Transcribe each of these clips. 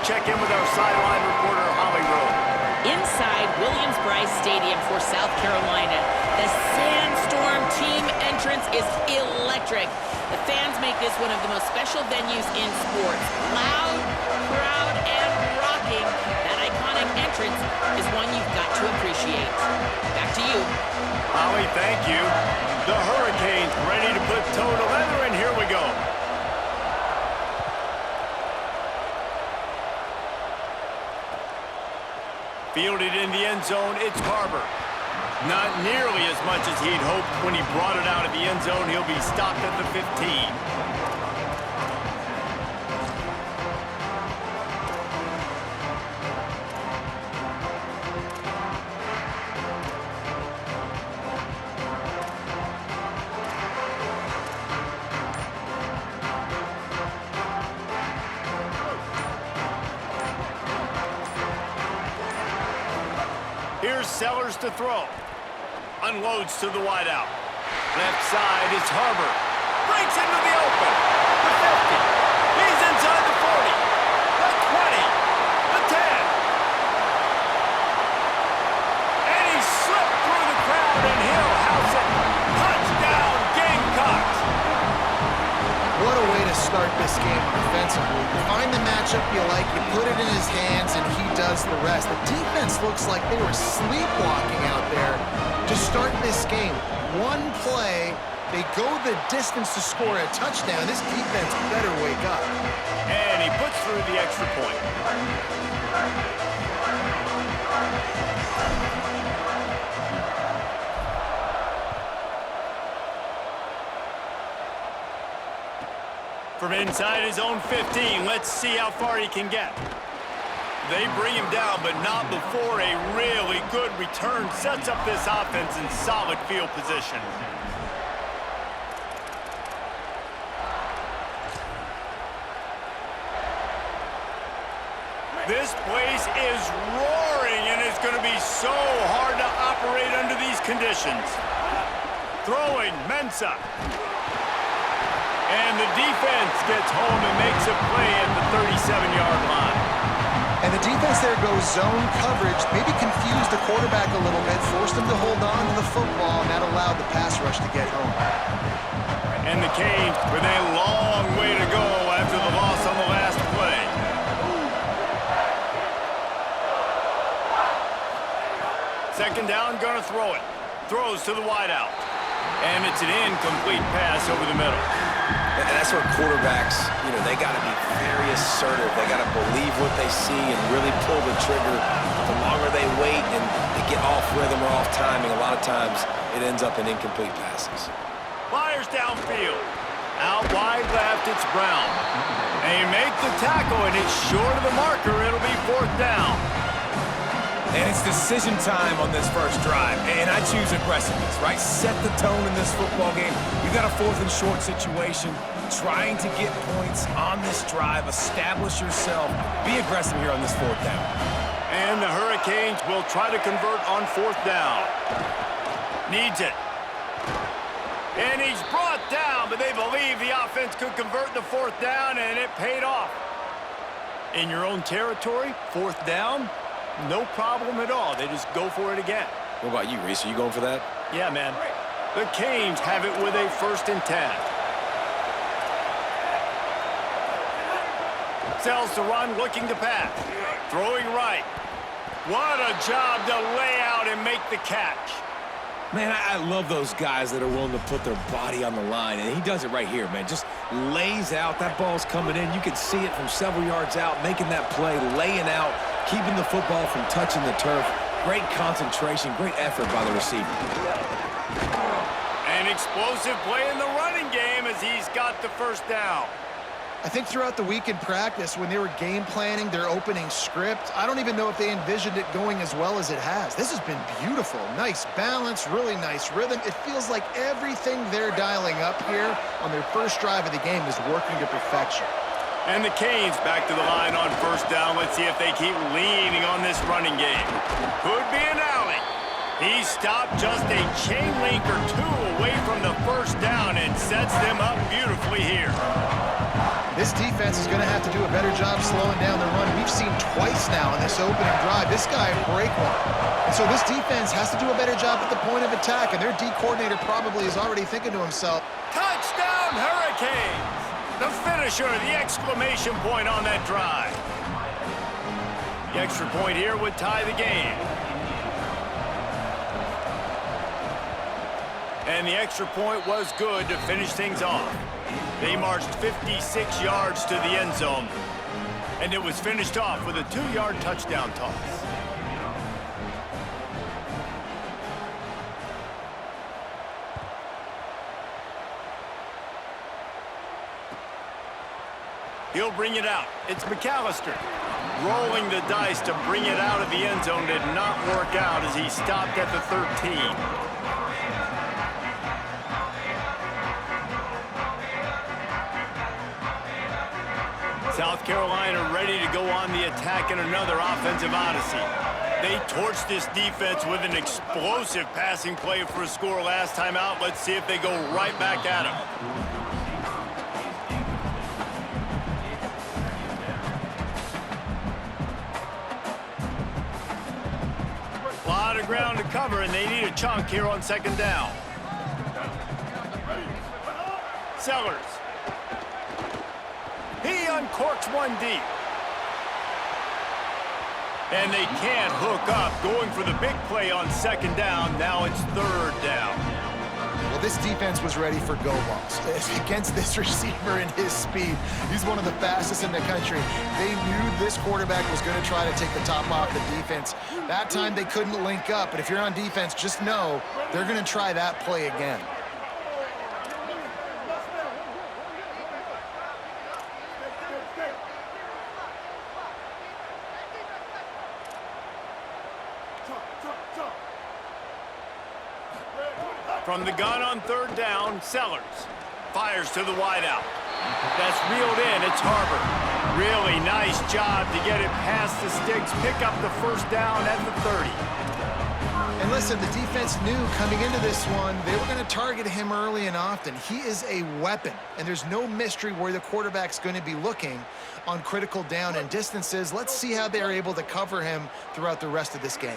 check in with our sideline reporter, Holly Rowe. Inside Williams-Brice Stadium for South Carolina, the Sandstorm team entrance is electric. The fans make this one of the most special venues in sports. Loud, proud, and rocking. That iconic entrance is one you've got to appreciate. Back to you. Holly, thank you. The Hurricanes ready to put toe to leather, and here we go. Fielded in the end zone, it's Harbour. Not nearly as much as he'd hoped when he brought it out of the end zone. He'll be stopped at the 15. Here's Sellers to throw. Unloads to the wideout. Left side is Harbour. Breaks into the open. The 50. He's inside the 40. The 20. The 10. And he slipped through the crowd, and he'll house it. Touchdown, Gamecocks. What a way to start this game offensively. You find the matchup you like, you put it in his hands, and he does the rest. The defense looks like they were sleepwalking out there to start this game. One play, they go the distance to score a touchdown. This defense better wake up. And he puts through the extra point. From inside his own 15, let's see how far he can get. They bring him down, but not before a really good return sets up this offense in solid field position. This place is roaring, and it's going to be so hard to operate under these conditions. Throwing, Mensah. And the defense gets home and makes a play at the 37-yard line. And the defense there goes zone coverage, maybe confused the quarterback a little bit, forced him to hold on to the football, and that allowed the pass rush to get home. And the Canes with a long way to go after the loss on the last play. Second down, gonna throw it. Throws to the wideout. And it's an incomplete pass over the middle. And that's where quarterbacks, they got to be very assertive. They got to believe what they see and really pull the trigger. The longer they wait and they get off rhythm or off timing, a lot of times it ends up in incomplete passes. Fires downfield. Out wide left, it's Brown. They make the tackle, and it's short of the marker. It'll be fourth down. And it's decision time on this first drive. And I choose aggressiveness, right? Set the tone in this football game. You got a fourth and short situation. Trying to get points on this drive. Establish yourself. Be aggressive here on this fourth down. And the Hurricanes will try to convert on fourth down. Needs it. And he's brought down, but they believe the offense could convert the fourth down, and it paid off. In your own territory, fourth down, no problem at all. They just go for it again. What about you, Reese? Are you going for that? Yeah, man. The Canes have it with a 1st and 10. Sells to run, looking to pass. Throwing right. What a job to lay out and make the catch. Man, I love those guys that are willing to put their body on the line, and he does it right here, man. Just lays out. That ball's coming in. You can see it from several yards out, making that play, laying out, keeping the football from touching the turf. Great concentration, great effort by the receiver. An explosive play in the running game as he's got the first down. I think throughout the week in practice, when they were game planning their opening script, I don't even know if they envisioned it going as well as it has. This has been beautiful. Nice balance, really nice rhythm. It feels like everything they're dialing up here on their first drive of the game is working to perfection. And the Canes back to the line on first down. Let's see if they keep leaning on this running game. Could be an alley. He stopped just a chain link or two away from the first down and sets them up beautifully here. This defense is going to have to do a better job slowing down the run. We've seen twice now in this opening drive. This guy break one. And so this defense has to do a better job at the point of attack, and their D coordinator probably is already thinking to himself, Touchdown, Hurricanes! The finisher, the exclamation point on that drive. The extra point here would tie the game. And the extra point was good to finish things off. They marched 56 yards to the end zone, and it was finished off with a 2-yard touchdown toss. He'll bring it out. It's McAllister. Rolling the dice to bring it out of the end zone did not work out as he stopped at the 13. South Carolina ready to go on the attack in another offensive odyssey. They torched this defense with an explosive passing play for a score last time out. Let's see if they go right back at him. A lot of ground to cover, and they need a chunk here on second down. Sellers. He uncorks one deep. And they can't hook up, going for the big play on second down. Now it's third down. well, this defense was ready for go balls. Against this receiver and his speed, he's one of the fastest in the country. They knew this quarterback was going to try to take the top off the defense. That time they couldn't link up, but if you're on defense, just know they're going to try that play again. From the gun on third down, Sellers fires to the wideout. That's reeled in. It's Harbour. Really nice job to get it past the sticks, pick up the first down at the 30. And listen, the defense knew coming into this one, they were going to target him early and often. He is a weapon, and there's no mystery where the quarterback's going to be looking on critical down and distances. Let's see how they're able to cover him throughout the rest of this game.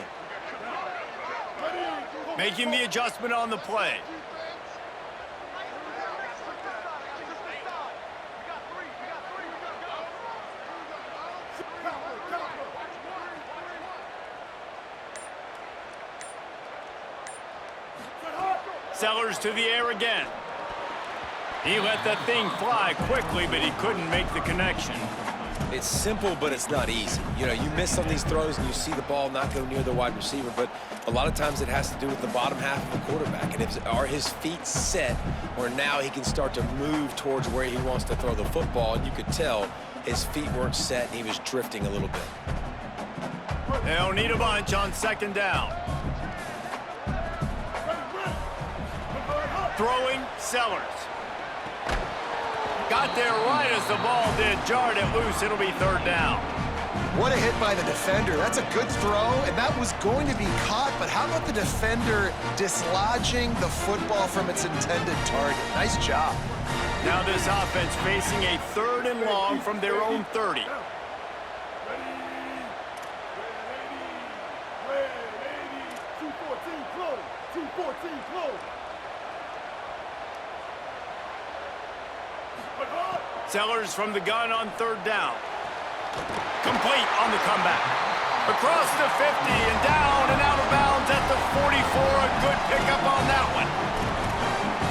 Making the adjustment on the play. Sellers to the air again. He let that thing fly quickly, but he couldn't make the connection. It's simple, but it's not easy. You know, you miss on these throws and you see the ball not go near the wide receiver, but a lot of times it has to do with the bottom half of the quarterback. And are his feet set, or now he can start to move towards where he wants to throw the football, and you could tell his feet weren't set and he was drifting a little bit. They'll need a bunch on second down. Throwing, Sellers. Got there right as the ball did, jarred it loose. It'll be third down. What a hit by the defender. That's a good throw, and that was going to be caught, but how about the defender dislodging the football from its intended target? Nice job. Now this offense facing a third and long from their own 30. Sellers from the gun on third down. Complete on the comeback. Across the 50 and down and out of bounds at the 44. A good pickup on that one.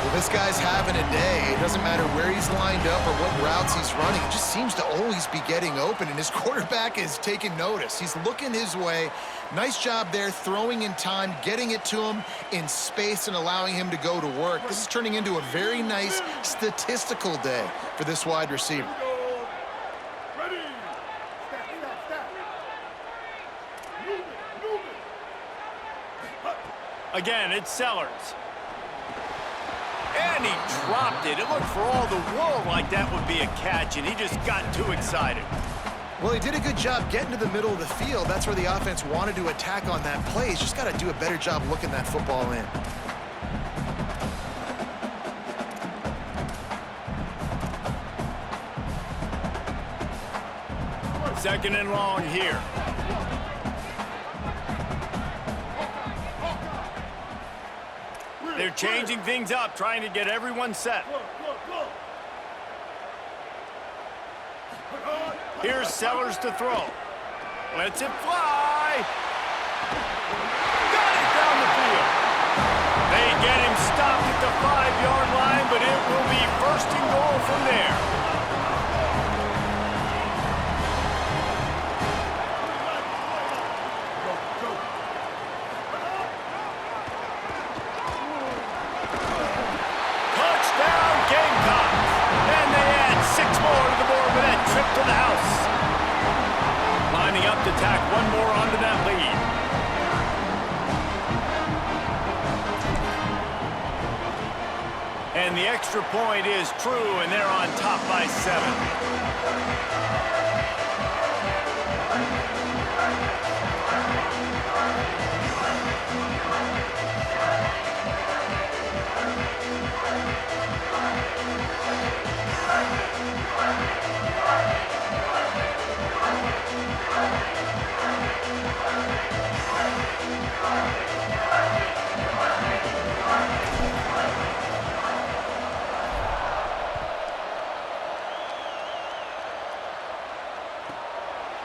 Well, this guy's having a day. It doesn't matter where he's lined up or what routes he's running. He just seems to always be getting open, and his quarterback is taking notice. He's looking his way. Nice job there, throwing in time, getting it to him in space and allowing him to go to work. This is turning into a very nice statistical day for this wide receiver. Again, it's Sellers. And he dropped it. It looked for all the world like that would be a catch, and he just got too excited. Well, he did a good job getting to the middle of the field. That's where the offense wanted to attack on that play. He's just got to do a better job looking that football in. Second and long here. They're changing things up, trying to get everyone set. Here's Sellers to throw. Lets it fly. Got it down the field. They get him stopped at the 5-yard line, but it will be first and goal from there. Touchdown Gamecocks. And they add 6 more to the board with that trip to the house. Lining up to tack one more onto that lead. And the extra point is true, and they're on top by 7.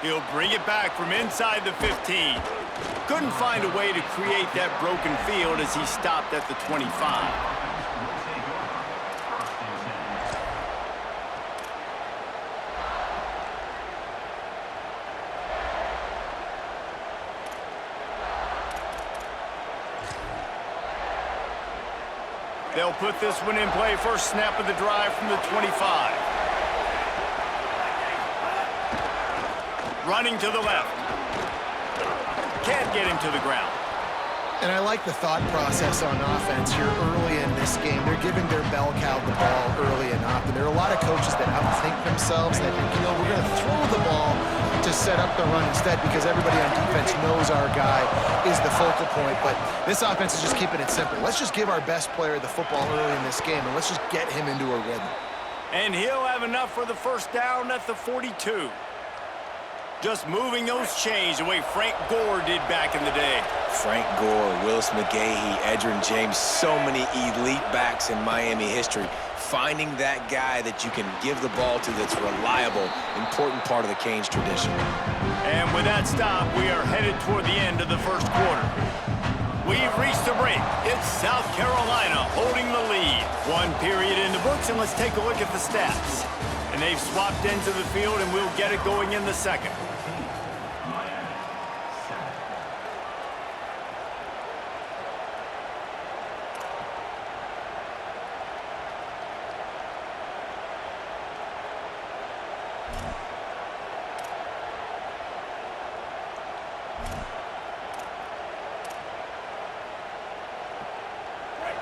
He'll bring it back from inside the 15. Couldn't find a way to create that broken field as he stopped at the 25. They'll put this one in play. First snap of the drive from the 25. Running to the left. Can't get him to the ground. And I like the thought process on offense here early in this game. They're giving their bell cow the ball early and often. There are a lot of coaches that outthink themselves that, you know, we're going to throw the ball to set up the run instead because everybody on defense knows our guy is the focal point. But this offense is just keeping it simple. Let's just give our best player the football early in this game, and let's just get him into a rhythm. And he'll have enough for the first down at the 42. Just moving those chains the way Frank Gore did back in the day. Frank Gore, Willis McGahee, Edgerrin James, so many elite backs in Miami history. Finding that guy that you can give the ball to that's reliable, important part of the Canes tradition. And with that stop, we are headed toward the end of the first quarter. We've reached the break. It's South Carolina holding the lead. One period in the books, and let's take a look at the stats. And they've swapped ends of the field, and we'll get it going in the second.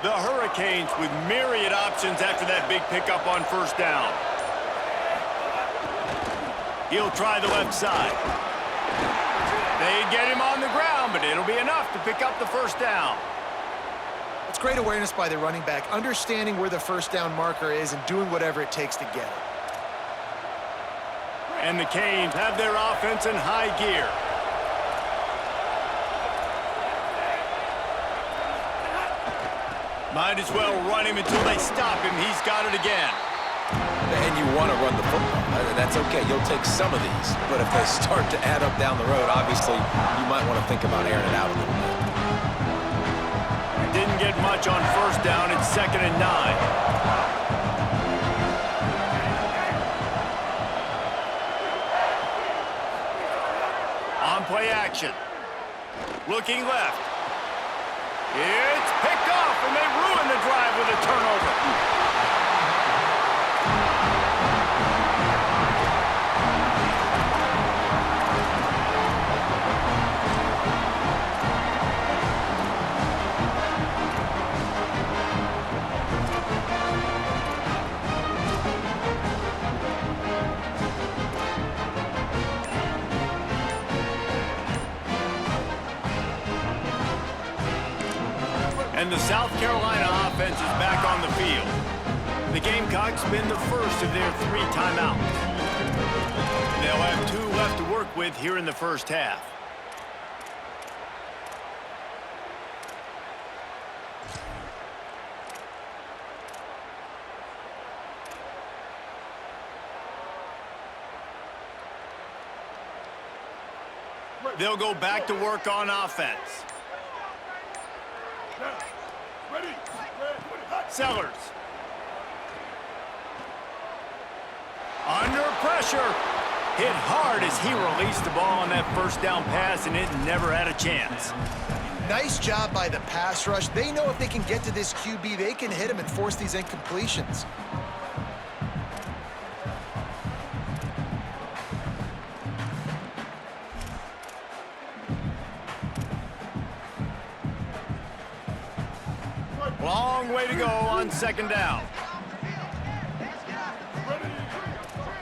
The Hurricanes with myriad options after that big pickup on first down. He'll try the left side. They get him on the ground, but it'll be enough to pick up the first down. It's great awareness by the running back, understanding where the first down marker is and doing whatever it takes to get it. And the Canes have their offense in high gear. Might as well run him until they stop him. He's got it again. And you want to run the football. That's okay. You'll take some of these. But if they start to add up down the road, obviously, you might want to think about airing it out a little bit. Didn't get much on first down. It's 2nd and 9. On play action. Looking left. It's picked off, and they ruin the drive with a turnover. And the South Carolina offense is back on the field. The Gamecocks spin the first of their 3 timeouts. They'll have 2 left to work with here in the first half. They'll go back to work on offense. Sellers. Under pressure. Hit hard as he released the ball on that first down pass, and it never had a chance. Nice job by the pass rush. They know if they can get to this QB, they can hit him and force these incompletions. Long way to go on second down.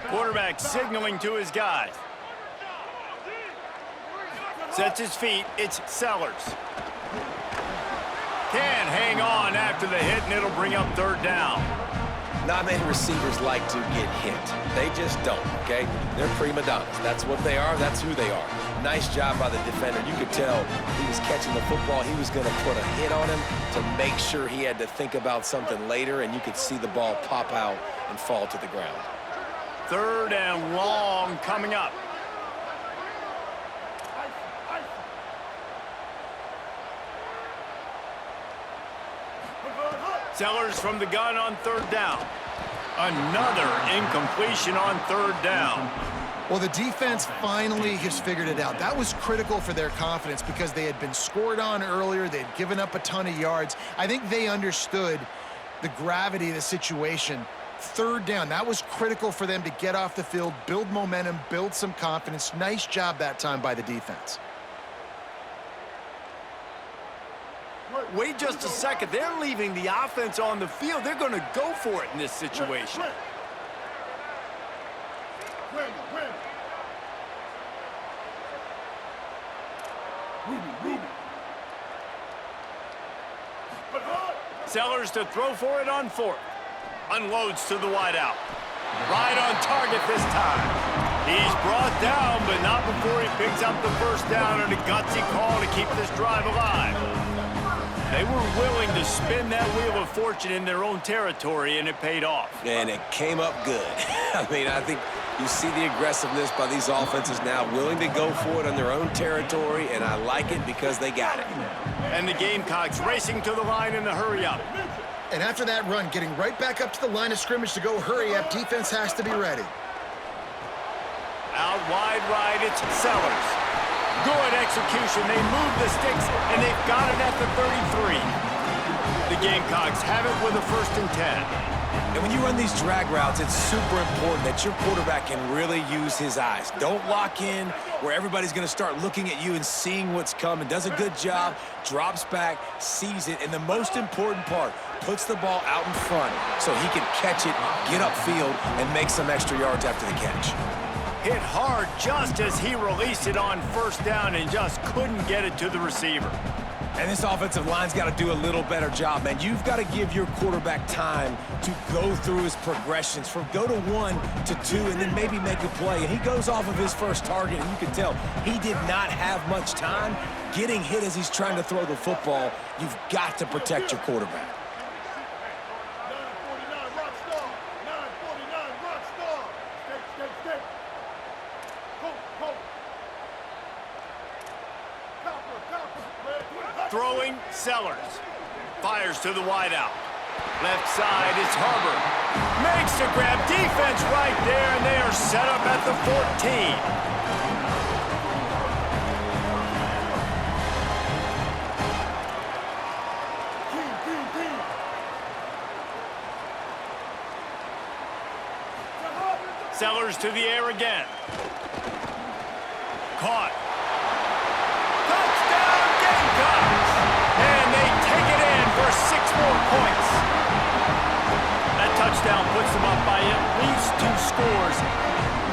Quarterback signaling to his guys. Sets his feet. It's Sellers. Can't hang on after the hit, and it'll bring up third down. Not many receivers like to get hit. They just don't, okay? They're prima donnas. That's what they are. That's who they are. Nice job by the defender. You could tell he was catching the football. He was going to put a hit on him to make sure he had to think about something later, and you could see the ball pop out and fall to the ground. Third and long coming up. Sellers from the gun on third down. Another incompletion on third down. Well, the defense finally has figured it out. That was critical for their confidence because they had been scored on earlier. They had given up a ton of yards. I think they understood the gravity of the situation. Third down, that was critical for them to get off the field, build momentum, build some confidence. Nice job that time by the defense. Wait just a second. They're leaving the offense on the field. They're going to go for it in this situation. Sellers to throw for it on fourth. Unloads to the wideout. Right on target this time. He's brought down, but not before he picks up the first down and a gutsy call to keep this drive alive. They were willing to spin that wheel of fortune in their own territory, and it paid off. And it came up good. I mean, I think you see the aggressiveness by these offenses now, willing to go for it on their own territory, and I like it because they got it. And the Gamecocks racing to the line in the hurry-up. And after that run, getting right back up to the line of scrimmage to go hurry up, defense has to be ready. Out wide right, it's Sellers. Good execution. They move the sticks, and they've got it at the 33. The Gamecocks have it with a 1st and 10. And when you run these drag routes, it's super important that your quarterback can really use his eyes. Don't lock in where everybody's going to start looking at you and seeing what's coming. Does a good job, drops back, sees it, and the most important part, puts the ball out in front so he can catch it, get upfield, and make some extra yards after the catch. Hit hard just as he released it on first down and just couldn't get it to the receiver. And this offensive line's got to do a little better job, man. You've got to give your quarterback time to go through his progressions from go to 1 to 2 and then maybe make a play. And he goes off of his first target, and you can tell he did not have much time getting hit as he's trying to throw the football. You've got to protect your quarterback. Throwing, Sellers. Fires to the wideout. Left side, it's Harbour. Makes the grab. Defense right there, and they are set up at the 14. Sellers to the air again. Caught. Touchdown, Gamecocks! And they take it in for 6 more points. That touchdown puts them up by at least 2 scores.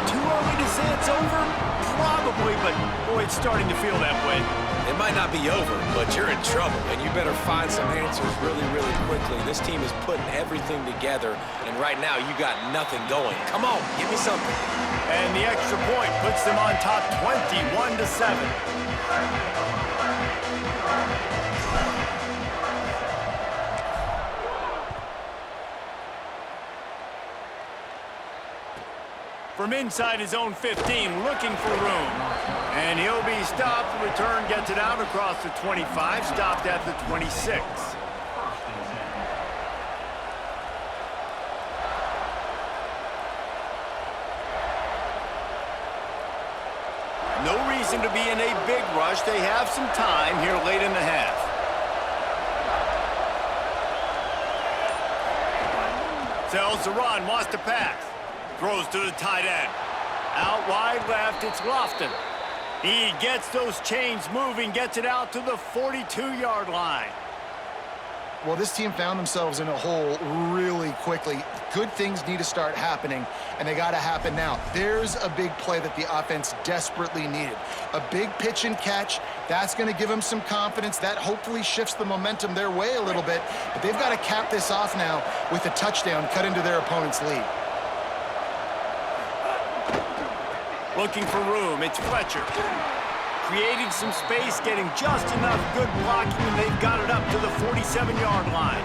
Too early to say it's over? Probably, but boy, it's starting to feel that way. It might not be over, but you're in trouble, and you better find some answers really, really quickly. This team is putting everything together, and right now you got nothing going. Come on, give me something. And the extra point puts them on top 21-7. From inside his own 15, looking for room. And he'll be stopped. The return gets it out across the 25, stopped at the 26. No reason to be in a big rush. They have some time here late in the half. Tells the run, wants to pass. Throws to the tight end. Out wide left, it's Lofton. He gets those chains moving, gets it out to the 42-yard line. Well, this team found themselves in a hole really quickly. Good things need to start happening, and they got to happen now. There's a big play that the offense desperately needed. A big pitch and catch. That's going to give them some confidence. That hopefully shifts the momentum their way a little bit. But they've got to cap this off now with a touchdown cut into their opponent's lead. Looking for room, it's Fletcher. Creating some space, getting just enough good blocking, and they've got it up to the 47-yard line.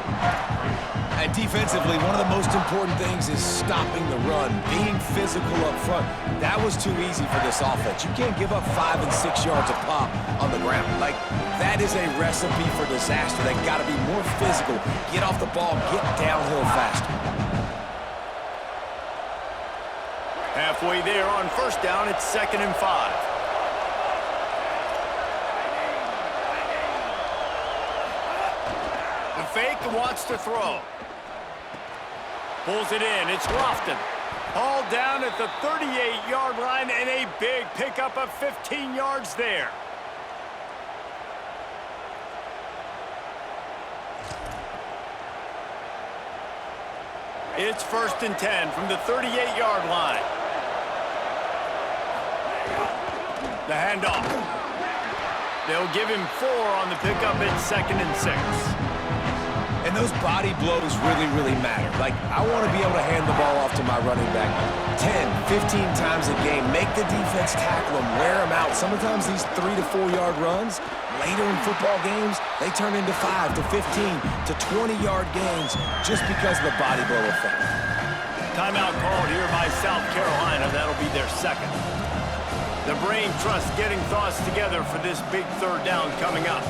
And defensively, one of the most important things is stopping the run, being physical up front. That was too easy for this offense. You can't give up 5 and 6 yards a pop on the ground. Like, that is a recipe for disaster. They got to be more physical, get off the ball, get downhill faster. Halfway there on first down, it's 2nd and 5. The fake wants to throw. Pulls it in, it's Lofton. Hauled down at the 38-yard line, and a big pickup of 15 yards there. It's 1st and 10 from the 38-yard line. The handoff. They'll give him 4 on the pickup at 2nd and 6. And those body blows really, really matter. Like, I want to be able to hand the ball off to my running back 10, 15 times a game. Make the defense tackle them, wear them out. Sometimes these 3 to 4 yard runs, later in football games, they turn into 5 to 15 to 20-yard gains just because of the body blow effect. Timeout called here by South Carolina. That'll be their 2nd. The brain trust getting thoughts together for this big 3rd down coming up.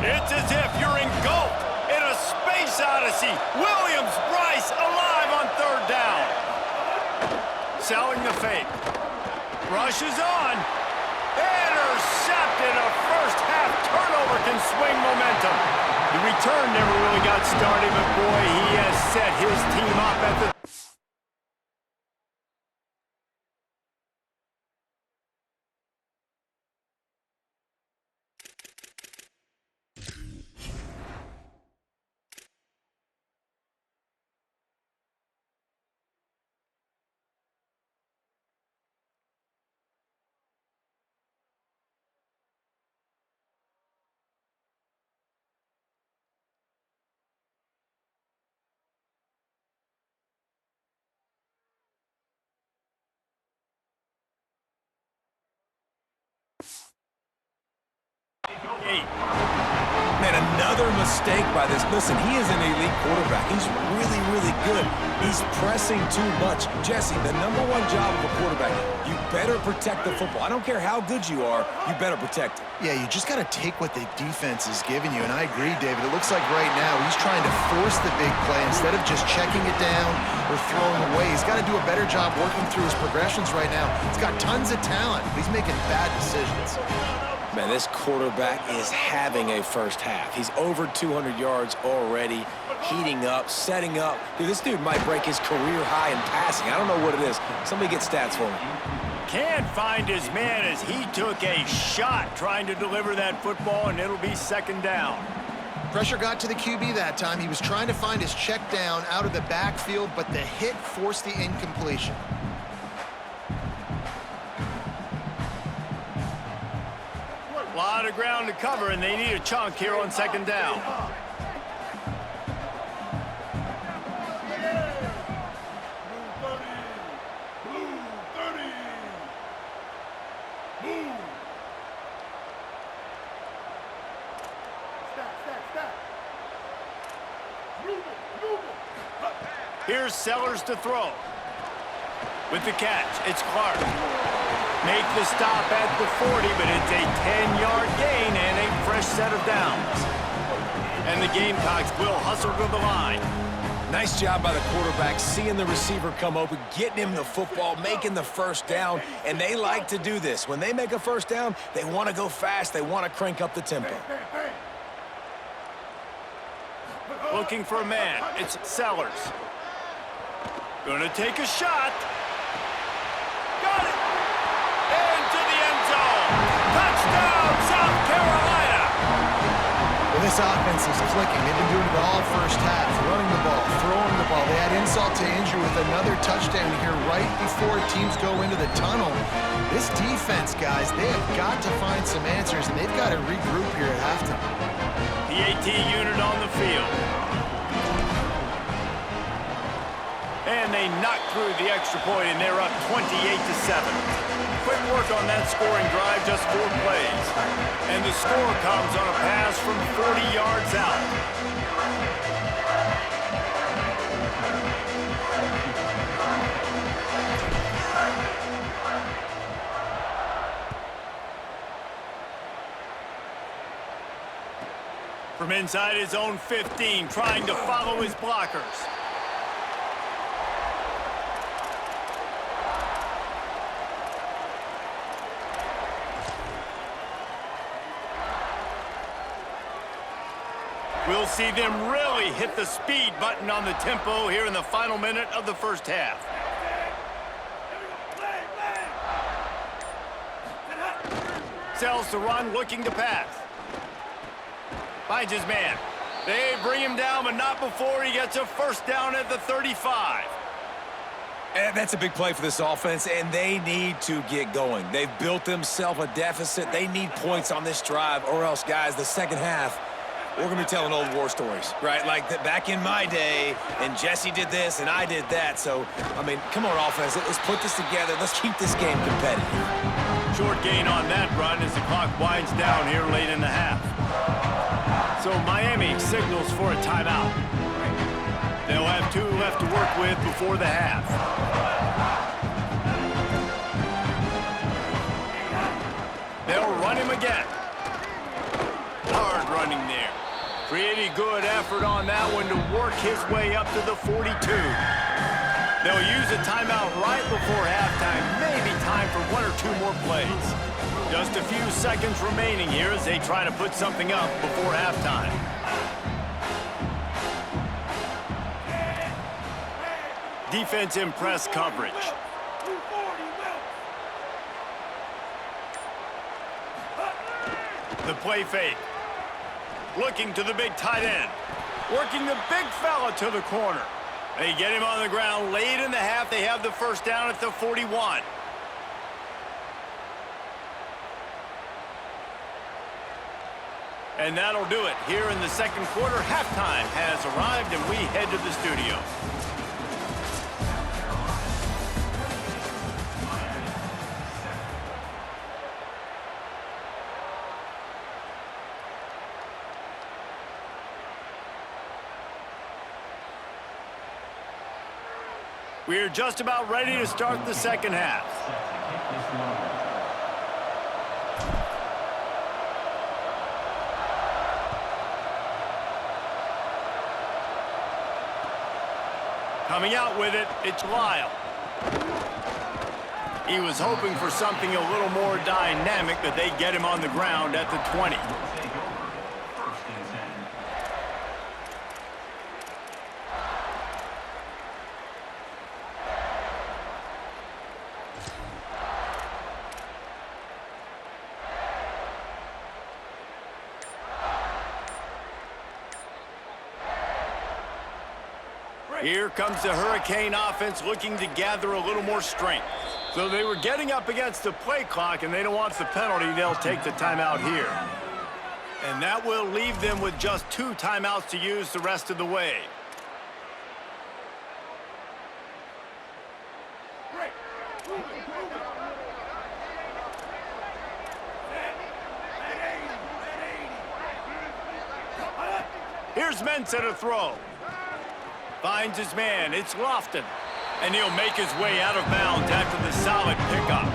It's as if you're engulfed in a space odyssey. Williams-Brice alive on 3rd down. Selling the fake. Rushes on. Intercepted. A first-half turnover can swing momentum. The return never really got started, but boy, he has set his team up at the... Man, another mistake by this. Listen, he is an elite quarterback. He's really, really good. He's pressing too much. Jesse, the #1 job of a quarterback, you better protect the football. I don't care how good you are, you better protect it. Yeah, you just got to take what the defense is giving you, and I agree, David. It looks like right now he's trying to force the big play instead of just checking it down or throwing away. He's got to do a better job working through his progressions right now. He's got tons of talent, but he's making bad decisions. Man, this quarterback is having a first half. He's over 200 yards already, heating up, setting up. Dude, this dude might break his career high in passing. I don't know what it is. Somebody get stats for me. Can't find his man as he took a shot trying to deliver that football, and it'll be 2nd down. Pressure got to the QB that time. He was trying to find his check down out of the backfield, but the hit forced the incompletion. A lot of ground to cover, and they need a chunk here on second down. Here's Sellers to throw. With the catch, it's Clark. Make the stop at the 40, but it's a 10-yard gain and a fresh set of downs. And the Gamecocks will hustle to the line. Nice job by the quarterback, seeing the receiver come open, getting him the football, making the first down, and they like to do this. When they make a first down, they want to go fast, they want to crank up the tempo. Looking for a man, it's Sellers. Gonna take a shot. Got it! Into the end zone. Touchdown, South Carolina! Well, this offense is clicking. They've been doing it all first half. Running the ball, throwing the ball. They had insult to injury with another touchdown here right before teams go into the tunnel. This defense, guys, they have got to find some answers, and they've got to regroup here at halftime. PAT unit on the field. And they knock through the extra point, and they're up 28-7. Quick work on that scoring drive, just 4 plays. And the score comes on a pass from 40 yards out. From inside his own 15, trying to follow his blockers. We'll see them really hit the speed button on the tempo here in the final minute of the first half. Sells to run, looking to pass. Finds his man. They bring him down, but not before he gets a first down at the 35. And that's a big play for this offense, and they need to get going. They've built themselves a deficit. They need points on this drive, or else, guys, the second half, we're going to be telling old war stories, right? Like back in my day, and Jesse did this, and I did that. So, I mean, come on, offense. Let's put this together. Let's keep this game competitive. Short gain on that run as the clock winds down here late in the half. So Miami signals for a timeout. They'll have 2 left to work with before the half. They'll run him again. Hard running there. Pretty good effort on that one to work his way up to the 42. They'll use a timeout right before halftime. Maybe time for 1 or 2 more plays. Just a few seconds remaining here as they try to put something up before halftime. Defense in press coverage. The play fake. Looking to the big tight end. Working the big fella to the corner. They get him on the ground late in the half. They have the first down at the 41. And that'll do it here in the second quarter. Halftime has arrived, and we head to the studio. We're just about ready to start the second half. Coming out with it, it's Lyle. He was hoping for something a little more dynamic, but they get him on the ground at the 20. Here comes the Hurricane offense looking to gather a little more strength. So they were getting up against the play clock, and they don't want the penalty. They'll take the timeout here. And that will leave them with just 2 timeouts to use the rest of the way. Here's Mensah to throw. Finds his man. It's Lofton. And he'll make his way out of bounds after the solid pickup.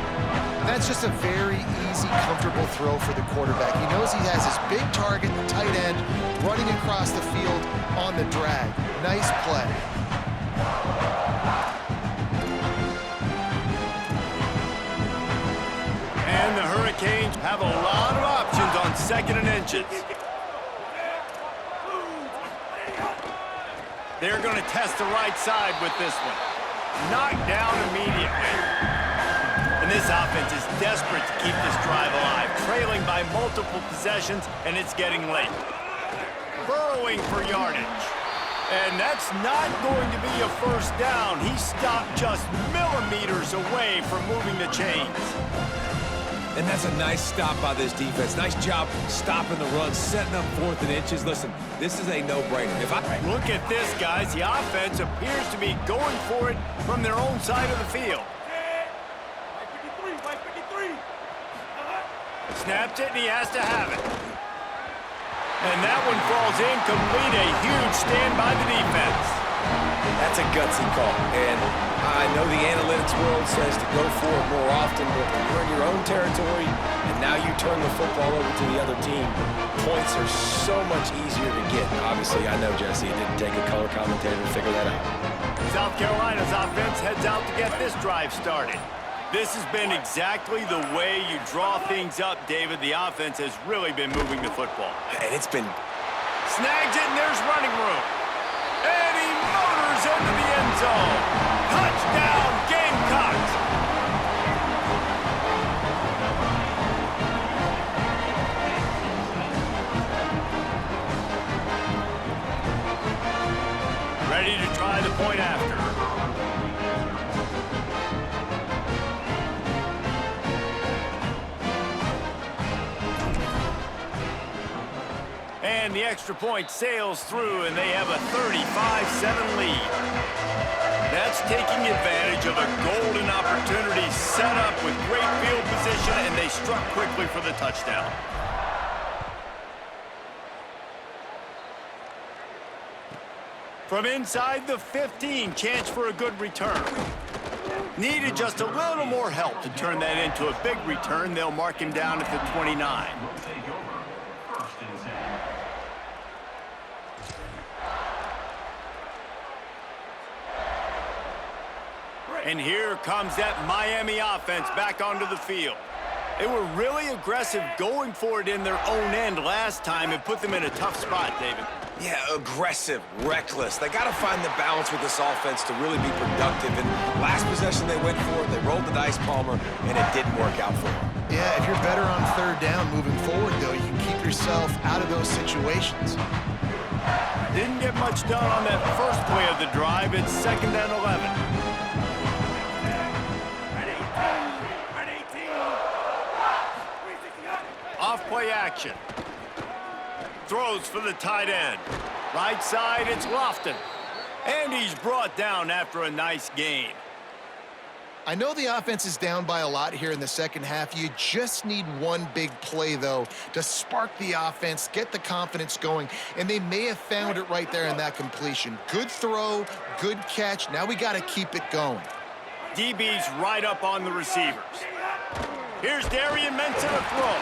That's just a very easy, comfortable throw for the quarterback. He knows he has his big target, the tight end, running across the field on the drag. Nice play. And the Hurricanes have a lot of options on 2nd and inches. They're going to test the right side with this one. Knocked down immediately. And this offense is desperate to keep this drive alive, trailing by multiple possessions, and it's getting late. Burrowing for yardage. And that's not going to be a first down. He stopped just millimeters away from moving the chains. And that's a nice stop by this defense. Nice job stopping the run, setting up 4th and inches. Listen, this is a no-brainer. Look at this, guys. The offense appears to be going for it from their own side of the field. Snaps it, and he has to have it. And that one falls incomplete. A huge stand by the defense. That's a gutsy call. And I know the analytics world says to go for it more often, but when you're in your own territory and now you turn the football over to the other team, points are so much easier to get. Obviously, I know, Jesse, it didn't take a color commentator to figure that out. South Carolina's offense heads out to get this drive started. This has been exactly the way you draw things up, David. The offense has really been moving the football. And it's been... Snags it, and there's running room. And he motors into the end zone. Touchdown, Gamecocks. Ready to try the point after. And the extra point sails through, and they have a 35-7 lead. That's taking advantage of a golden opportunity set up with great field position, and they struck quickly for the touchdown. From inside the 15, chance for a good return. Needed just a little more help to turn that into a big return. They'll mark him down at the 29. And here comes that Miami offense back onto the field. They were really aggressive going for it in their own end last time and put them in a tough spot, David. Yeah, aggressive, reckless. They got to find the balance with this offense to really be productive. And last possession they went for it, they rolled the dice, Palmer, and it didn't work out for them. Yeah, if you're better on 3rd down moving forward, though, you can keep yourself out of those situations. Didn't get much done on that first play of the drive. It's 2nd and 11. Off-play action. Throws for the tight end. Right side, it's Lofton. And he's brought down after a nice gain. I know the offense is down by a lot here in the second half. You just need one big play, though, to spark the offense, get the confidence going, and they may have found it right there in that completion. Good throw, good catch. Now we got to keep it going. DB's right up on the receivers. Here's Darian Mensah to throw.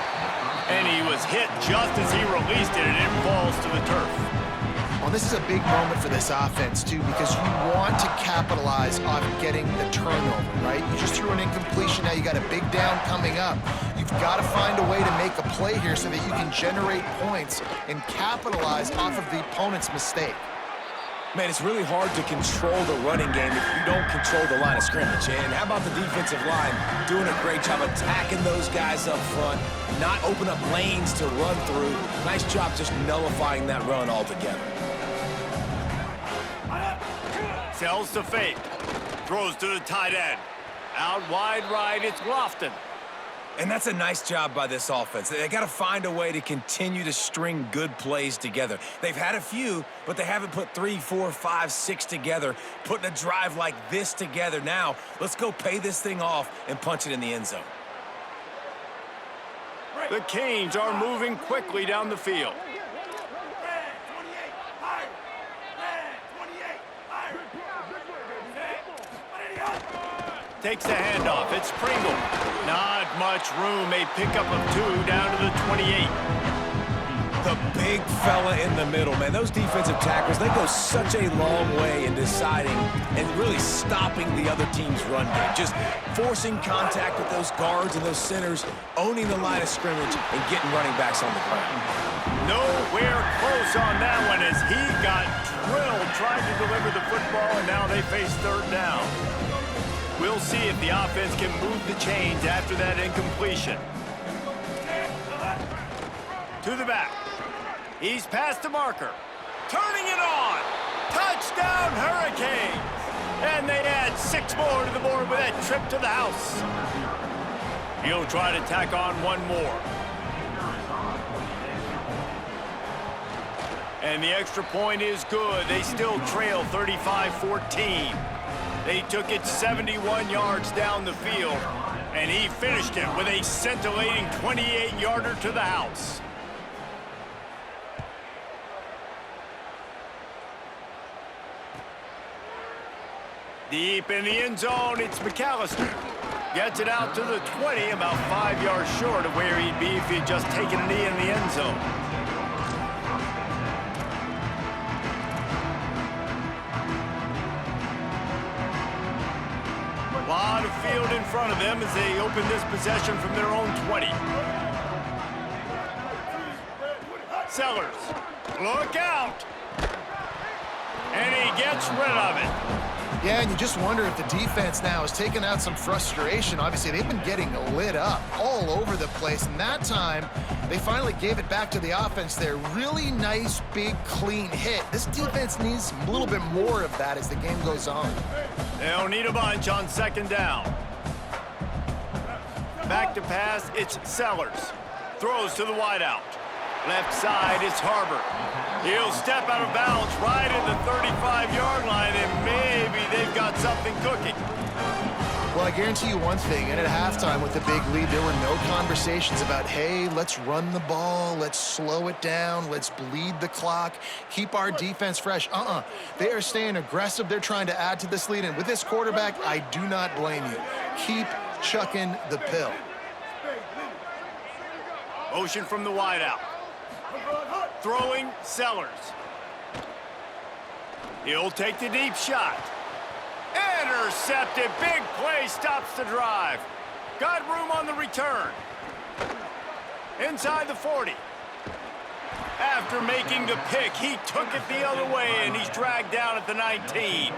And he was hit just as he released it, and it falls to the turf. Well, this is a big moment for this offense, too, because you want to capitalize on getting the turnover, right? You just threw an incompletion. Now you got a big down coming up. You've got to find a way to make a play here so that you can generate points and capitalize off of the opponent's mistake. Man, it's really hard to control the running game if you don't control the line of scrimmage. And how about the defensive line doing a great job attacking those guys up front, not open up lanes to run through. Nice job just nullifying that run altogether. Sells to fake. Throws to the tight end. Out wide right, it's Lofton. And that's a nice job by this offense. They got to find a way to continue to string good plays together. They've had a few, but they haven't put 3, 4, 5, 6 together, putting a drive like this together. Now, let's go pay this thing off and punch it in the end zone. The Canes are moving quickly down the field. Takes the handoff. It's Pringle. Not much room. A pickup of 2 down to the 28. The big fella in the middle, man. Those defensive tackles, they go such a long way in deciding and really stopping the other team's run game. Just forcing contact with those guards and those centers, owning the line of scrimmage, and getting running backs on the ground. Nowhere close on that one as he got drilled trying to deliver the football, and now they face third down. We'll see if the offense can move the chains after that incompletion. To the back. He's past the marker. Turning it on. Touchdown Hurricanes. And they add 6 more to the board with that trip to the house. He'll try to tack on one more. And the extra point is good. They still trail 35-14. They took it 71 yards down the field, and he finished it with a scintillating 28-yarder to the house. Deep in the end zone, it's McAllister. Gets it out to the 20, about 5 yards short of where he'd be if he'd just taken a knee in the end zone. A lot of field in front of them as they open this possession from their own 20. Sellers, look out! And he gets rid of it. Yeah, and you just wonder if the defense now has taken out some frustration. Obviously, they've been getting lit up all over the place, and that time, they finally gave it back to the offense there. Really nice, big, clean hit. This defense needs a little bit more of that as the game goes on. They'll need a bunch on second down. Back to pass, it's Sellers. Throws to the wideout. Left side, it's Harbour. He'll step out of bounds right at the 35-yard line, and maybe they've got something cooking. Well, I guarantee you one thing, and at halftime with the big lead, there were no conversations about, hey, let's run the ball, let's slow it down, let's bleed the clock, keep our defense fresh. They are staying aggressive. They're trying to add to this lead, and with this quarterback, I do not blame you. Keep chucking the pill. Motion from the wideout. Throwing Sellers. He'll take the deep shot. Intercepted. Big play stops the drive. Got room on the return. Inside the 40. After making the pick, he took it the other way, and he's dragged down at the 19.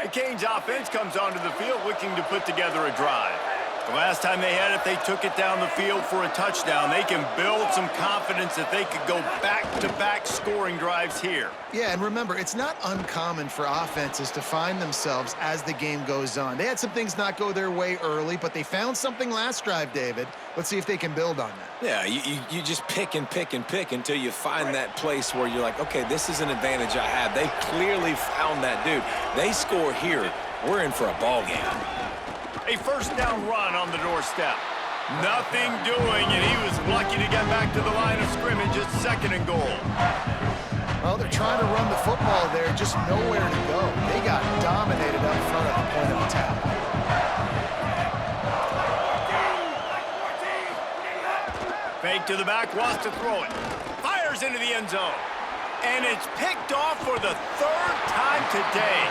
The Canes offense comes onto the field looking to put together a drive. The last time they had it, they took it down the field for a touchdown. They can build some confidence that they could go back-to-back scoring drives here. Yeah, and remember, it's not uncommon for offenses to find themselves as the game goes on. They had some things not go their way early, but they found something last drive, David. Let's see if they can build on that. Yeah, you just pick and pick and pick until you find that place where you're like, okay, this is an advantage I have. They clearly found that dude. They score here, we're in for a ball game. A first down run on the doorstep. Nothing doing, and he was lucky to get back to the line of scrimmage at 2nd and goal. Well, they're trying to run the football there, just nowhere to go. They got dominated up front at the point of attack. Fake to the back, wants to throw it. Fires into the end zone. And it's picked off for the 3rd time today.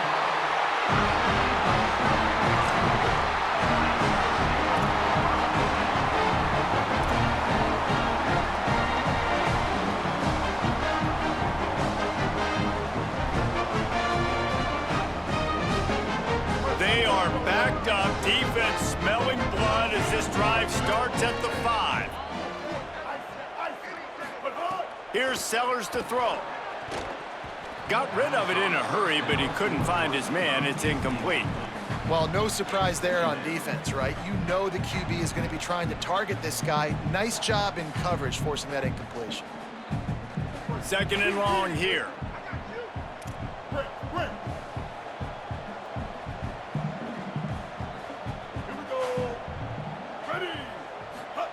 They are backed up, defense smelling blood as this drive starts at the 5. Here's Sellers to throw. Got rid of it in a hurry, but he couldn't find his man. It's incomplete. Well, no surprise there on defense, right? You know the QB is going to be trying to target this guy. Nice job in coverage forcing that incompletion. 2nd and long here.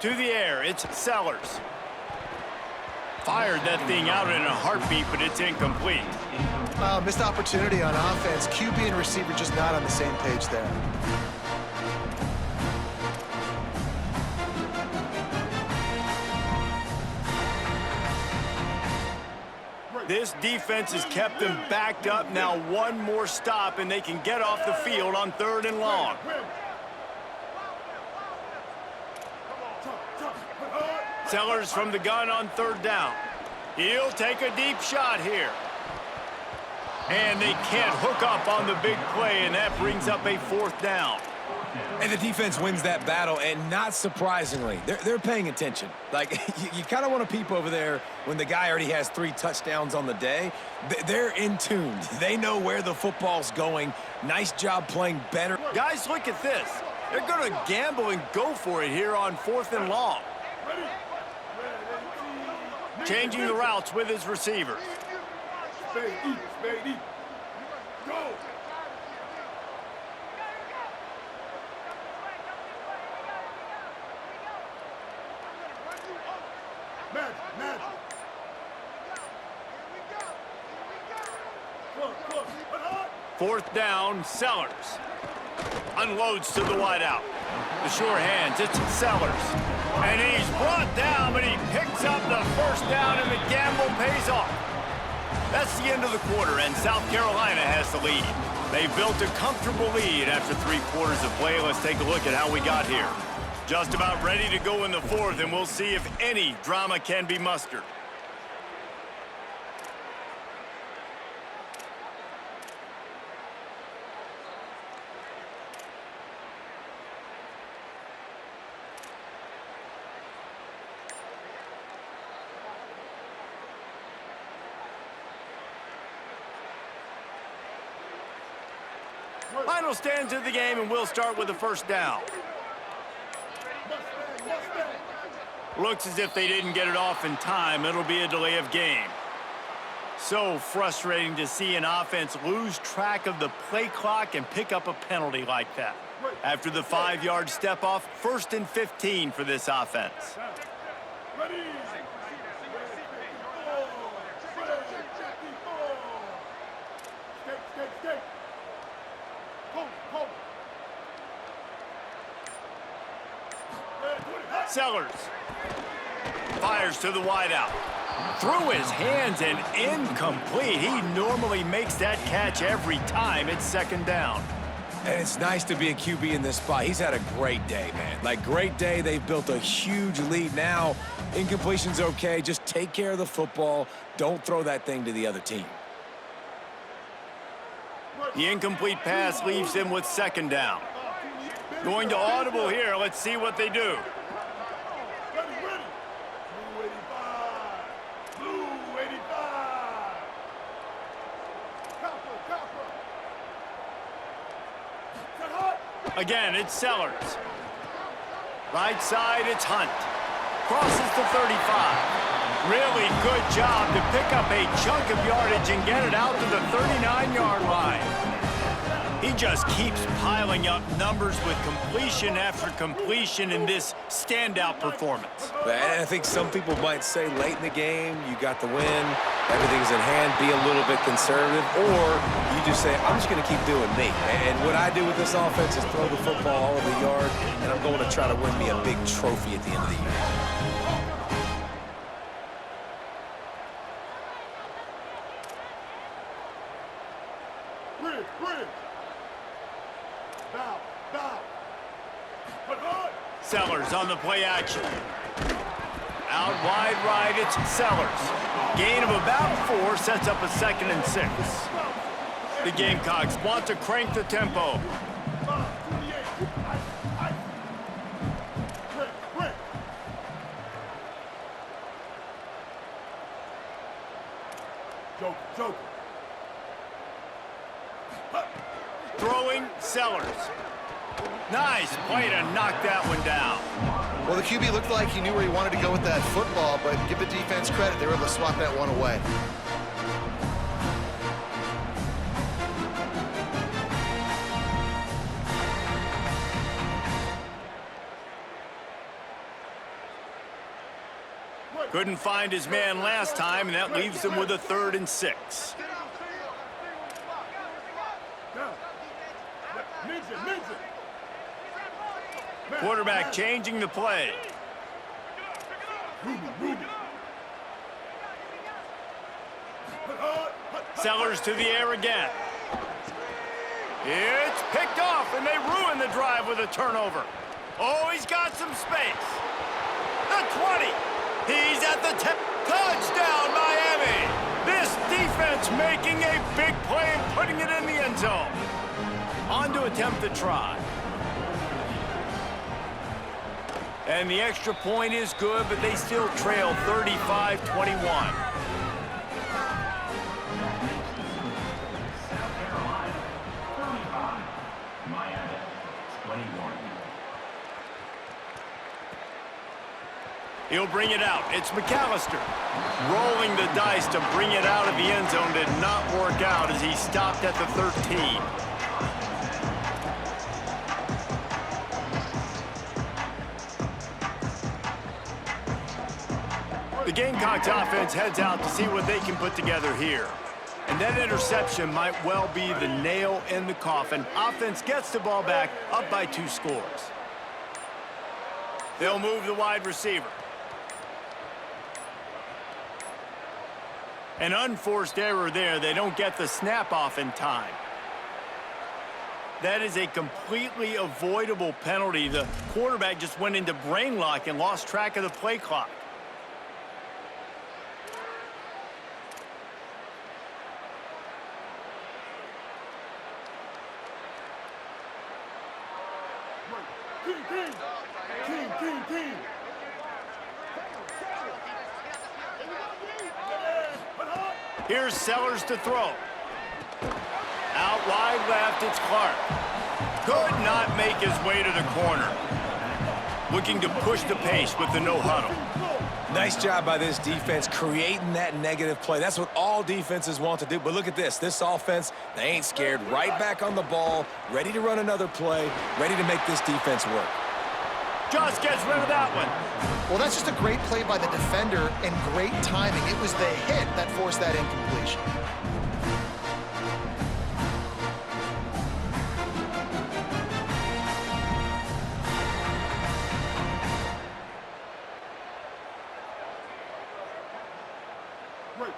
To the air, it's Sellers. Fired that thing out in a heartbeat, but it's incomplete. Missed opportunity on offense. QB and receiver just not on the same page there. This defense has kept them backed up. Now one more stop, and they can get off the field on 3rd and long. Sellers from the gun on 3rd down. He'll take a deep shot here. And they can't hook up on the big play, and that brings up a 4th down. And the defense wins that battle, and not surprisingly, they're paying attention. Like, you kind of want to peep over there when the guy already has 3 touchdowns on the day. They're in tune. They know where the football's going. Nice job playing better. Guys, look at this. They're going to gamble and go for it here on 4th and long. Changing the routes with his receivers. Go! Match. 4th down, Sellers. Unloads to the wideout. The sure hands, it's Sellers. And he's brought down, but he picks up the 1st down, and the gamble pays off. That's the end of the quarter, and South Carolina has the lead. They've built a comfortable lead after 3 quarters of play. Let's take a look at how we got here. Just about ready to go in the 4th, and we'll see if any drama can be mustered. Final stands of the game, and we'll start with the 1st down. Looks as if they didn't get it off in time. It'll be a delay of game. So frustrating to see an offense lose track of the play clock and pick up a penalty like that. After the 5-yard step off, 1st and 15 for this offense. Sellers fires to the wideout. Through his hands and incomplete. He normally makes that catch every time. It's 2nd down. And it's nice to be a QB in this spot. He's had a great day, man. Like, great day. They've built a huge lead now. Incompletion's okay. Just take care of the football. Don't throw that thing to the other team. The incomplete pass leaves him with 2nd down. Going to audible here. Let's see what they do. Again, it's Sellers. Right side, it's Hunt. Crosses the 35. Really good job to pick up a chunk of yardage and get it out to the 39-yard line. He just keeps piling up numbers with completion after completion in this standout performance. And I think some people might say late in the game, you got the win, everything's in hand, be a little bit conservative, or you just say, I'm just going to keep doing me. And what I do with this offense is throw the football all over the yard, and I'm going to try to win me a big trophy at the end of the year. Sellers on the play action. Out wide right, it's Sellers. Gain of about 4 sets up a 2nd and 6. The Gamecocks want to crank the tempo. Joker. Throwing Sellers. Nice play to knock that one down. Well, the QB looked like he knew where he wanted to go with that football, but give the defense credit. They were able to swat that one away. Couldn't find his man last time, and that leaves him with a 3rd and 6. Quarterback changing the play. Sellers to the air again. It's picked off, and they ruin the drive with a turnover. Oh, he's got some space. The 20. He's at the 10. Touchdown, Miami. This defense making a big play and putting it in the end zone. On to attempt the try. And the extra point is good, but they still trail 35-21. He'll bring it out. It's McAllister. Rolling the dice to bring it out of the end zone did not work out as he stopped at the 13. The Gamecocks offense heads out to see what they can put together here. And that interception might well be the nail in the coffin. Offense gets the ball back, up by 2 scores. They'll move the wide receiver. An unforced error there. They don't get the snap off in time. That is a completely avoidable penalty. The quarterback just went into brain lock and lost track of the play clock. Team. Here's Sellers to throw. Out wide left, it's Clark. Could not make his way to the corner. Looking to push the pace with the no huddle. Nice job by this defense creating that negative play. That's what all defenses want to do. But look at this. This offense, they ain't scared. Right back on the ball, ready to run another play, ready to make this defense work. Just gets rid of that one. Well, that's just a great play by the defender and great timing. It was the hit that forced that incompletion.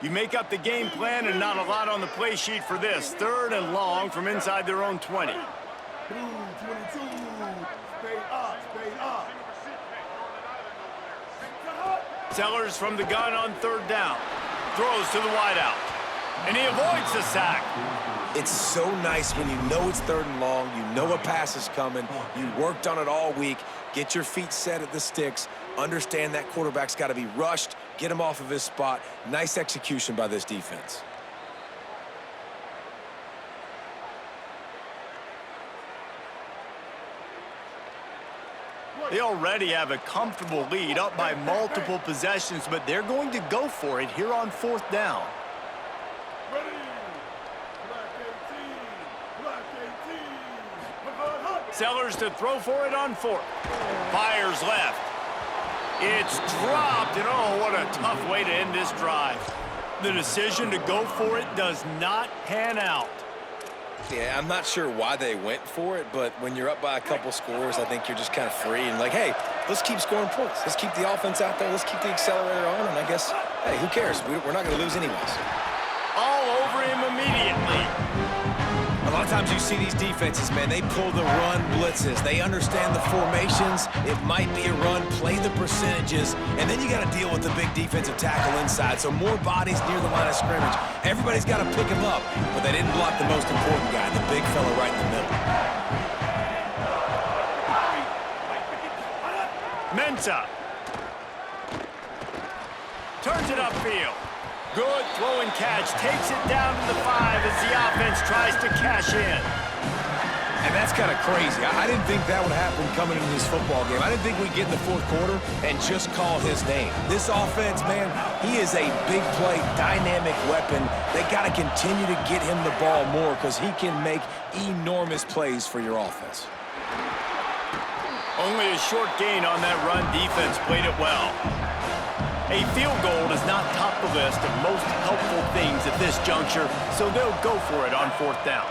You make up the game plan and not a lot on the play sheet for this. 3rd and long from inside their own 20. Blue 22. Stay up. Sellers from the gun on 3rd down. Throws to the wideout. And he avoids the sack. It's so nice when you know it's 3rd and long, you know a pass is coming, you worked on it all week, get your feet set at the sticks, understand that quarterback's got to be rushed, get him off of his spot. Nice execution by this defense. They already have a comfortable lead, up by multiple possessions, but they're going to go for it here on 4th down. Ready. Black 18. Sellers to throw for it on 4th. Fires left. It's dropped, and oh, what a tough way to end this drive. The decision to go for it does not pan out. Yeah, I'm not sure why they went for it, but when you're up by a couple scores, I think you're just kind of free and like, hey, let's keep scoring points. Let's keep the offense out there. Let's keep the accelerator on, and I guess, hey, who cares? We're not going to lose anyways. All over him immediately. A lot of times you see these defenses, man, they pull the run blitzes. They understand the formations. It might be a run, play the percentages, and then you got to deal with the big defensive tackle inside. So more bodies near the line of scrimmage. Everybody's got to pick him up, but they didn't block the most important guy, the big fella right in the middle. Mensah. Turns it upfield. Good throw and catch. Takes it down to the 5 as the offense tries to cash in. And that's kind of crazy. I didn't think that would happen coming into this football game. I didn't think we'd get in the fourth quarter and just call his name. This offense, man, he is a big play, dynamic weapon. They got to continue to get him the ball more because he can make enormous plays for your offense. Only a short gain on that run. Defense played it well. A field goal does not top the list of most helpful things at this juncture, so they'll go for it on 4th down.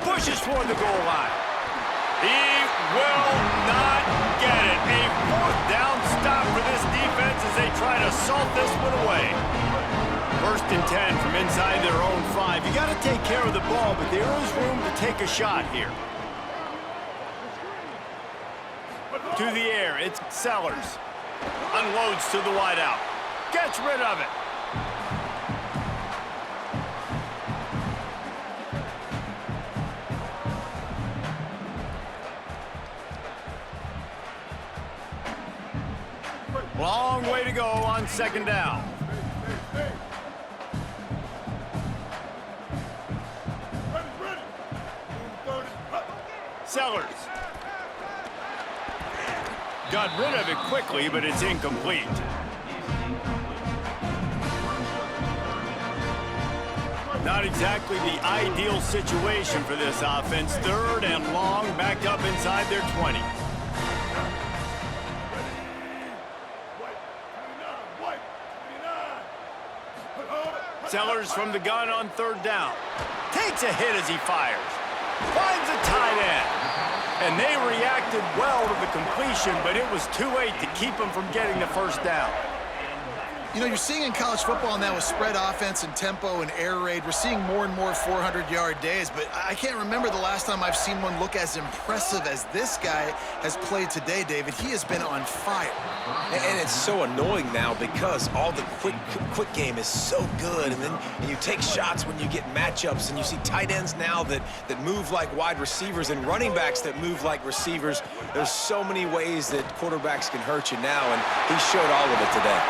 Pushes toward the goal line. He will not get it. A 4th down stop for this defense as they try to salt this one away. 1st and 10 from inside their own 5. You got to take care of the ball, but there is room to take a shot here. To the air, it's Sellers. Unloads to the wideout. Gets rid of it. Long way to go on 2nd down. Sellers. Got rid of it quickly, but it's incomplete. Not exactly the ideal situation for this offense. 3rd and long, back up inside their 20. Sellers from the gun on 3rd down. Takes a hit as he fires. Finds a tight end. And they reacted well to the completion, but it was too late to keep them from getting the 1st down. You know, you're seeing in college football now with spread offense and tempo and air raid, we're seeing more and more 400-yard days, but I can't remember the last time I've seen one look as impressive as this guy has played today, David. He has been on fire. And it's so annoying now because all the quick game is so good, and then you take shots when you get matchups, and you see tight ends now that move like wide receivers and running backs that move like receivers. There's so many ways that quarterbacks can hurt you now, and he showed all of it today.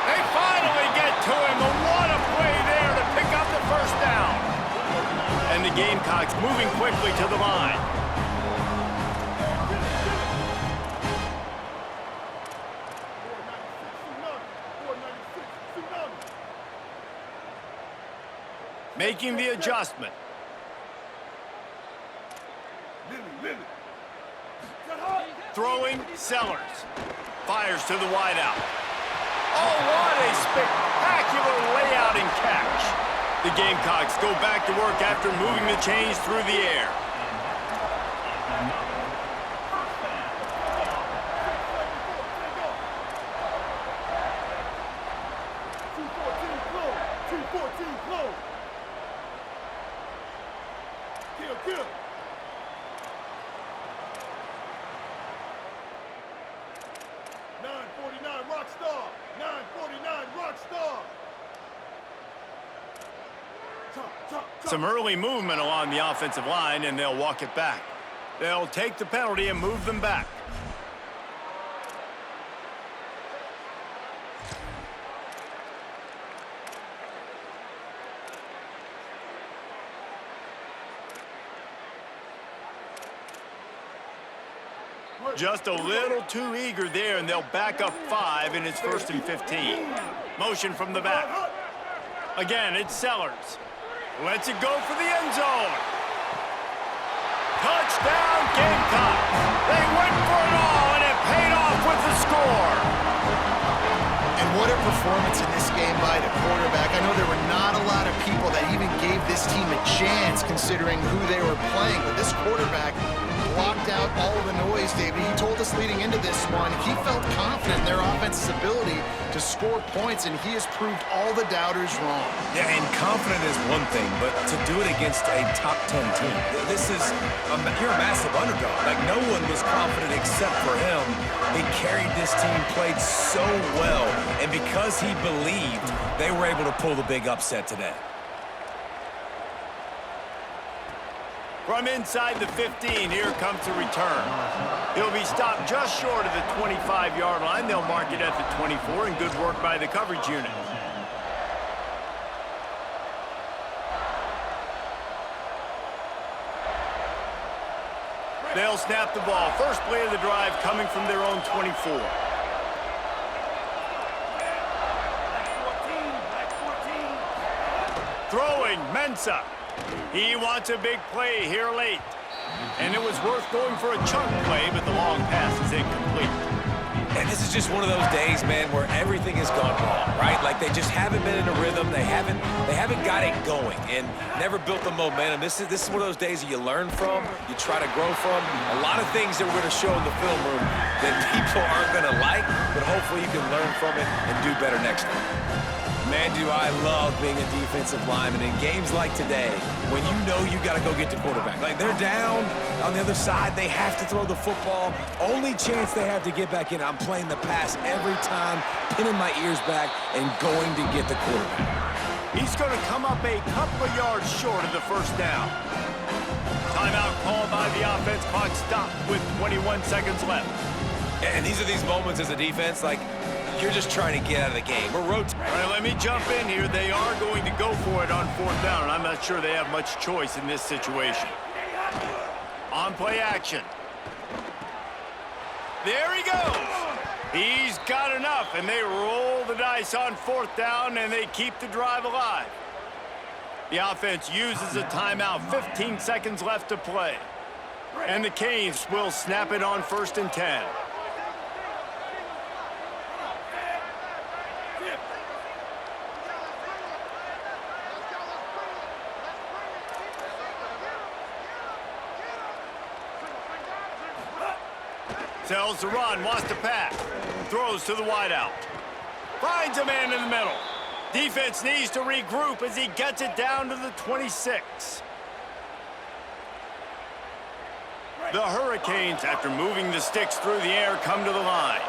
They finally get to him, and what a play there to pick up the 1st down. And the Gamecocks moving quickly to the line. Making the adjustment. Throwing, Sellers. Fires to the wideout. Oh, what a spectacular layout and catch. The Gamecocks go back to work after moving the chains through the air. Kill. 949 Rockstar. 949 Rockstar. Some early movement along the offensive line, and they'll walk it back. They'll take the penalty and move them back. Just a little too eager there, and they'll back up 5, and it's 1st and 15. Motion from the back. Again, it's Sellers. Lets it go for the end zone. Touchdown, Gamecocks. They went for it all, and it paid off with the score. And what a performance in this game by the quarterback. I know there were not a lot of people that even gave this team a chance considering who they were playing, but this quarterback blocked out all the noise, David. He told us leading into this one, he felt confident in their offense's ability to score points, and he has proved all the doubters wrong. Yeah, and confident is one thing, but to do it against a top 10 team, you're a massive underdog. Like, no one was confident except for him. He carried this team, played so well, and because he believed, they were able to pull the big upset today. From inside the 15, here comes the return. He'll be stopped just short of the 25-yard line. They'll mark it at the 24, and good work by the coverage unit. They'll snap the ball. First play of the drive coming from their own 24. Throwing, Mensah. He wants a big play here late. And it was worth going for a chunk play, but the long pass is incomplete. And this is just one of those days, man, where everything has gone wrong, right? Like they just haven't been in a rhythm. They haven't got it going and never built the momentum. This is one of those days that you learn from, you try to grow from. A lot of things that we're going to show in the film room that people aren't going to like, but hopefully you can learn from it and do better next time. Man, do I love being a defensive lineman in games like today when you know you got to go get the quarterback. Like they're down on the other side, they have to throw the football. Only chance they have to get back in, I'm playing the pass every time, pinning my ears back and going to get the quarterback. He's going to come up a couple of yards short of the first down. Timeout called by the offense. Clock stopped with 21 seconds left. And these are these moments as a defense, like, you're just trying to get out of the game. We're rotating. All right, let me jump in here. They are going to go for it on fourth down, and I'm not sure they have much choice in this situation. On play action. There he goes. He's got enough, and they roll the dice on fourth down, and they keep the drive alive. The offense uses a timeout. 15 seconds left to play. And the Canes will snap it on 1st and 10. Tells to run, wants to pass. Throws to the wideout. Finds a man in the middle. Defense needs to regroup as he gets it down to the 26. The Hurricanes, after moving the sticks through the air, come to the line.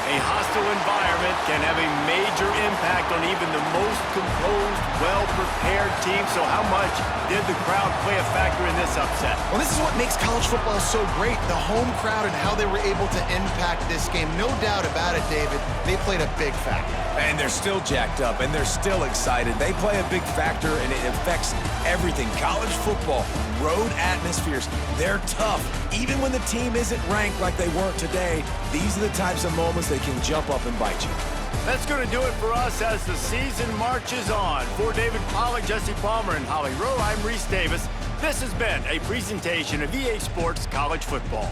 A hostile environment can have a major impact on even the most composed, well-prepared team. So how much did the crowd play a factor in this upset? Well, this is what makes college football so great, the home crowd and how they were able to impact this game. No doubt about it, David. They played a big factor. And they're still jacked up, and they're still excited. They play a big factor, and it affects everything. College football, road atmospheres, they're tough. Even when the team isn't ranked like they weren't today, these are the types of moments that can jump up and bite you. That's going to do it for us as the season marches on. For David Pollack, Jesse Palmer, and Holly Rowe, I'm Reese Davis. This has been a presentation of EA Sports College Football.